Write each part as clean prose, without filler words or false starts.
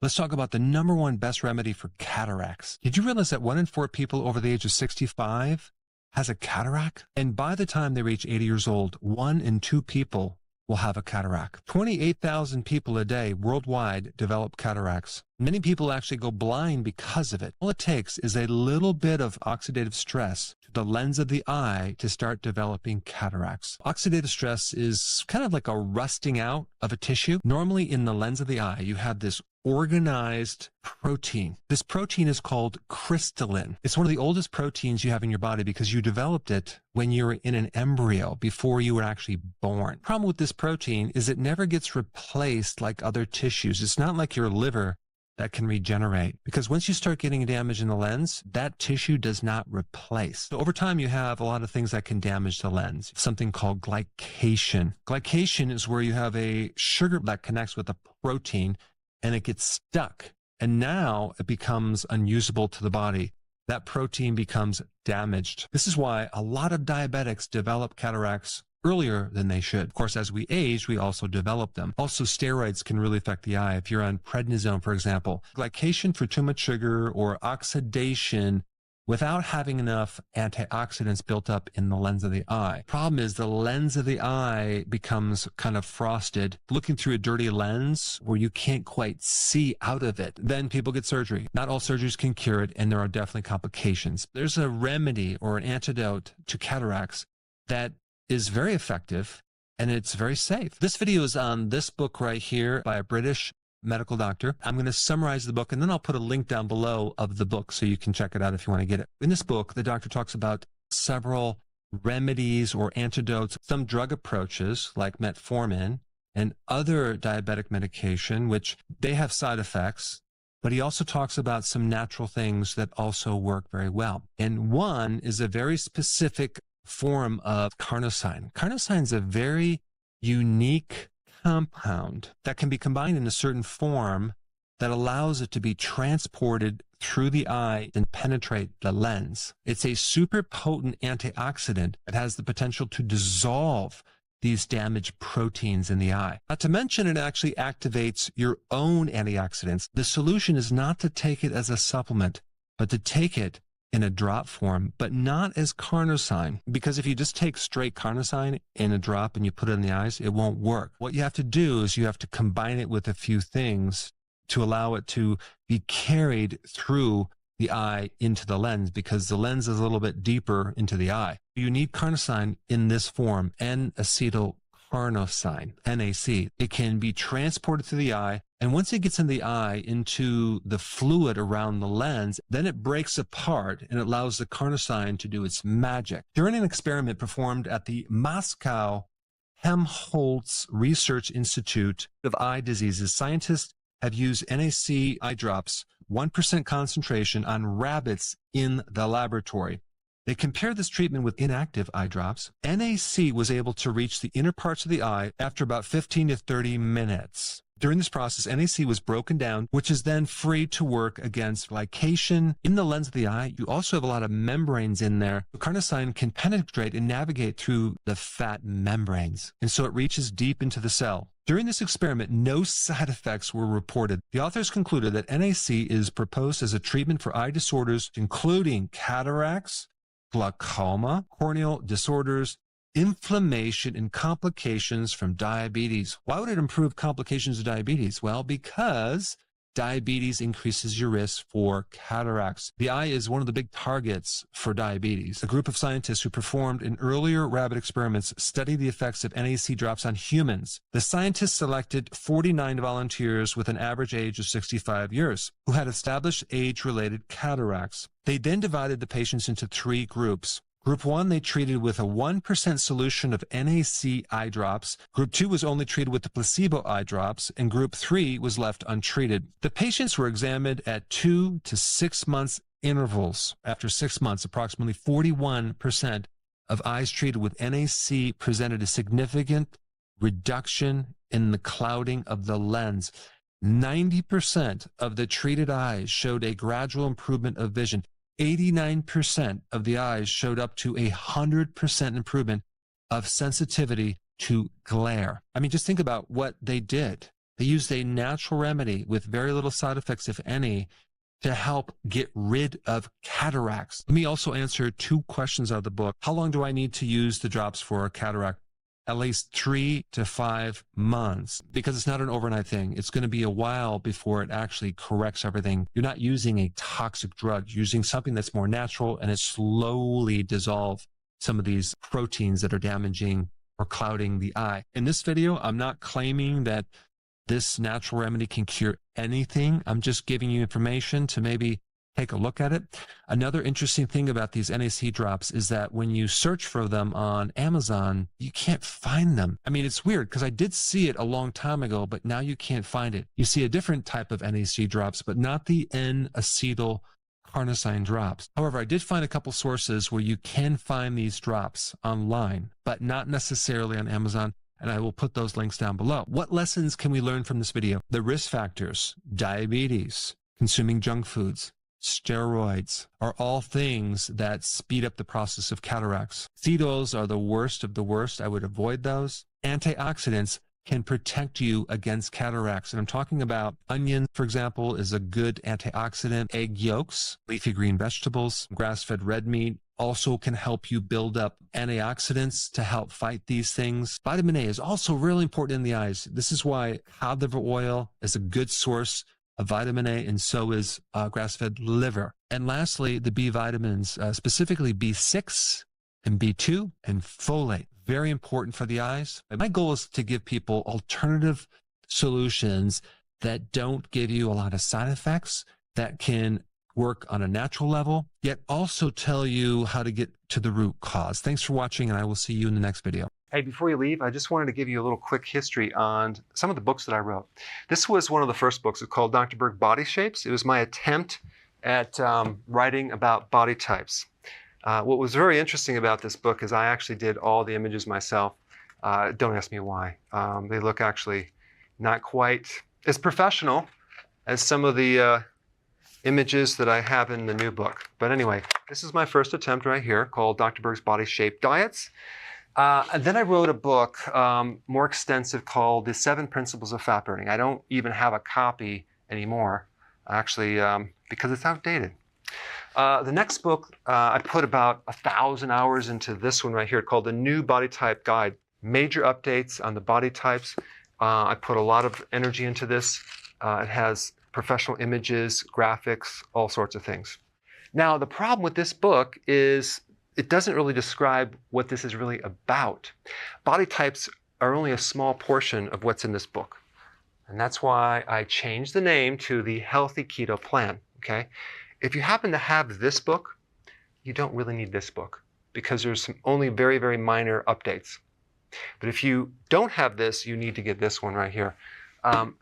Let's talk about the number one best remedy for cataracts. Did you realize that 1 in 4 people over the age of 65 has a cataract? And by the time they reach 80 years old, 1 in 2 people will have a cataract. 28,000 people a day worldwide develop cataracts. Many people actually go blind because of it. All it takes is a little bit of oxidative stress to the lens of the eye to start developing cataracts. Oxidative stress is kind of like a rusting out of a tissue. Normally in the lens of the eye, you have this organized protein. This protein is called crystalline. It's one of the oldest proteins you have in your body because you developed it when you were in an embryo before you were actually born. The problem with this protein is it never gets replaced like other tissues. It's not like your liver that can regenerate, because once you start getting damage in the lens, that tissue does not replace. So over time, you have a lot of things that can damage the lens. Something called glycation. Glycation is where you have a sugar that connects with a protein and it gets stuck. And now it becomes unusable to the body. That protein becomes damaged. This is why a lot of diabetics develop cataracts earlier than they should. Of course, as we age, we also develop them. Also, steroids can really affect the eye. If you're on prednisone, for example, glycation for too much sugar or oxidation without having enough antioxidants built up in the lens of the eye. Problem is the lens of the eye becomes kind of frosted, looking through a dirty lens where you can't quite see out of it. Then people get surgery. Not all surgeries can cure it, and there are definitely complications. There's a remedy or an antidote to cataracts that is very effective, and it's very safe. This video is on this book right here by a British medical doctor. I'm going to summarize the book, and then I'll put a link down below of the book so you can check it out if you want to get it. In this book, the doctor talks about several remedies or antidotes, some drug approaches like metformin and other diabetic medication, which they have side effects, but he also talks about some natural things that also work very well. And one is a very specific form of carnosine. Carnosine is a very unique compound that can be combined in a certain form that allows it to be transported through the eye and penetrate the lens. It's a super potent antioxidant that has the potential to dissolve these damaged proteins in the eye. Not to mention, it actually activates your own antioxidants. The solution is not to take it as a supplement, but to take it in a drop form, but not as carnosine. Because if you just take straight carnosine in a drop and you put it in the eyes, it won't work. What you have to do is you have to combine it with a few things to allow it to be carried through the eye into the lens, because the lens is a little bit deeper into the eye. You need carnosine in this form, N-acetylcarnosine, NAC. It can be transported through the eye, and once it gets in the eye into the fluid around the lens, then it breaks apart and it allows the carnosine to do its magic. During an experiment performed at the Moscow Helmholtz Research Institute of Eye Diseases, scientists have used NAC eye drops, 1% concentration, on rabbits in the laboratory. They compared this treatment with inactive eye drops. NAC was able to reach the inner parts of the eye after about 15 to 30 minutes. During this process, NAC was broken down, which is then free to work against glycation. In the lens of the eye, you also have a lot of membranes in there. The carnosine can penetrate and navigate through the fat membranes, and so it reaches deep into the cell. During this experiment, no side effects were reported. The authors concluded that NAC is proposed as a treatment for eye disorders, including cataracts, glaucoma, corneal disorders, inflammation, and complications from diabetes. Why would it improve complications of diabetes? Well, because diabetes increases your risk for cataracts. The eye is one of the big targets for diabetes. A group of scientists who performed in earlier rabbit experiments studied the effects of NAC drops on humans. The scientists selected 49 volunteers with an average age of 65 years who had established age-related cataracts. They then divided the patients into 3 groups. Group 1, they treated with a 1% solution of NAC eye drops. Group 2 was only treated with the placebo eye drops, and Group 3 was left untreated. The patients were examined at 2 to 6 months intervals. After 6 months, approximately 41% of eyes treated with NAC presented a significant reduction in the clouding of the lens. 90% of the treated eyes showed a gradual improvement of vision. 89% of the eyes showed up to 100% improvement of sensitivity to glare. I mean, just think about what they did. They used a natural remedy with very little side effects, if any, to help get rid of cataracts. Let me also answer 2 questions out of the book. How long do I need to use the drops for a cataract? At least 3 to 5 months, because it's not an overnight thing. It's going to be a while before it actually corrects everything. You're not using a toxic drug. You're using something that's more natural, and it slowly dissolves some of these proteins that are damaging or clouding the eye. In this video, I'm not claiming that this natural remedy can cure anything. I'm just giving you information to maybe take a look at it. Another interesting thing about these NAC drops is that when you search for them on Amazon, you can't find them. I mean, it's weird because I did see it a long time ago, but now you can't find it. You see a different type of NAC drops, but not the N-acetyl carnosine drops. However, I did find a couple sources where you can find these drops online, but not necessarily on Amazon. And I will put those links down below. What lessons can we learn from this video? The risk factors, diabetes, consuming junk foods, steroids are all things that speed up the process of cataracts. Seed oils are the worst of the worst. I would avoid those. Antioxidants can protect you against cataracts. And I'm talking about onion, for example, is a good antioxidant. Egg yolks, leafy green vegetables, grass-fed red meat also can help you build up antioxidants to help fight these things. Vitamin A is also really important in the eyes. This is why cod liver oil is a good source of vitamin A, and so is grass-fed liver. And lastly, the B vitamins, specifically B6 and B2 and folate. Very important for the eyes. My goal is to give people alternative solutions that don't give you a lot of side effects, that can work on a natural level, yet also tell you how to get to the root cause. Thanks for watching, and I will see you in the next video. Hey, before you leave, I just wanted to give you a little quick history on some of the books that I wrote. This was one of the first books. It's called Dr. Berg Body Shapes. It was my attempt at writing about body types. What was very interesting about this book is I actually did all the images myself. Don't ask me why. They look actually not quite as professional as some of the images that I have in the new book. But anyway, this is my first attempt right here called Dr. Berg's Body Shape Diets. And then I wrote a book more extensive called The 7 Principles of Fat Burning. I don't even have a copy anymore, actually, because it's outdated. The next book, I put about 1,000 hours into this one right here called The New Body Type Guide. Major updates on the body types. I put a lot of energy into this. It has professional images, graphics, all sorts of things. Now, the problem with this book is it doesn't really describe what this is really about. Body types are only a small portion of what's in this book. And that's why I changed the name to the Healthy Keto Plan, okay? If you happen to have this book, you don't really need this book because there's only very, very minor updates. But if you don't have this, you need to get this one right here.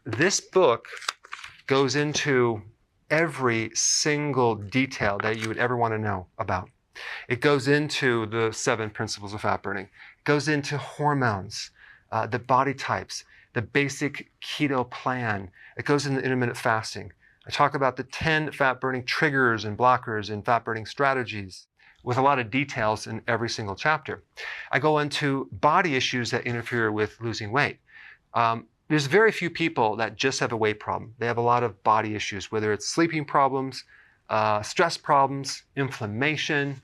This book goes into every single detail that you would ever want to know about. It goes into the 7 principles of fat burning. It goes into hormones, the body types, the basic keto plan. It goes into intermittent fasting. I talk about the 10 fat burning triggers and blockers and fat burning strategies with a lot of details in every single chapter. I go into body issues that interfere with losing weight. There's very few people that just have a weight problem. They have a lot of body issues, whether it's sleeping problems, stress problems, inflammation,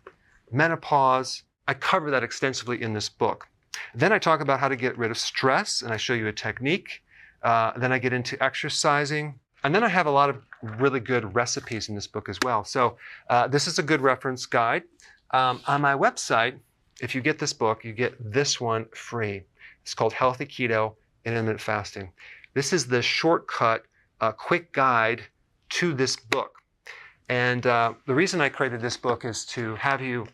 menopause. I cover that extensively in this book. Then I talk about how to get rid of stress, and I show you a technique. Then I get into exercising. And then I have a lot of really good recipes in this book as well. So this is a good reference guide. On my website, if you get this book, you get this one free. It's called Healthy Keto and Intermittent Fasting. This is the shortcut, quick guide to this book. And the reason I created this book is to have you,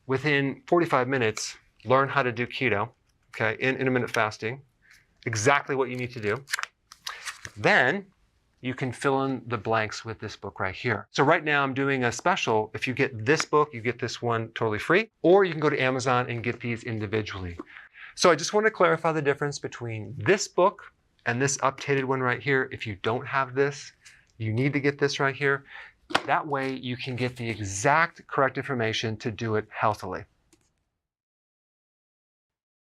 within 45 minutes, learn how to do keto, okay, in intermittent fasting, exactly what you need to do. Then you can fill in the blanks with this book right here. So right now I'm doing a special. If you get this book, you get this one totally free, or you can go to Amazon and get these individually. So I just want to clarify the difference between this book and this updated one right here. If you don't have this, you need to get this right here. That way you can get the exact correct information to do it healthily.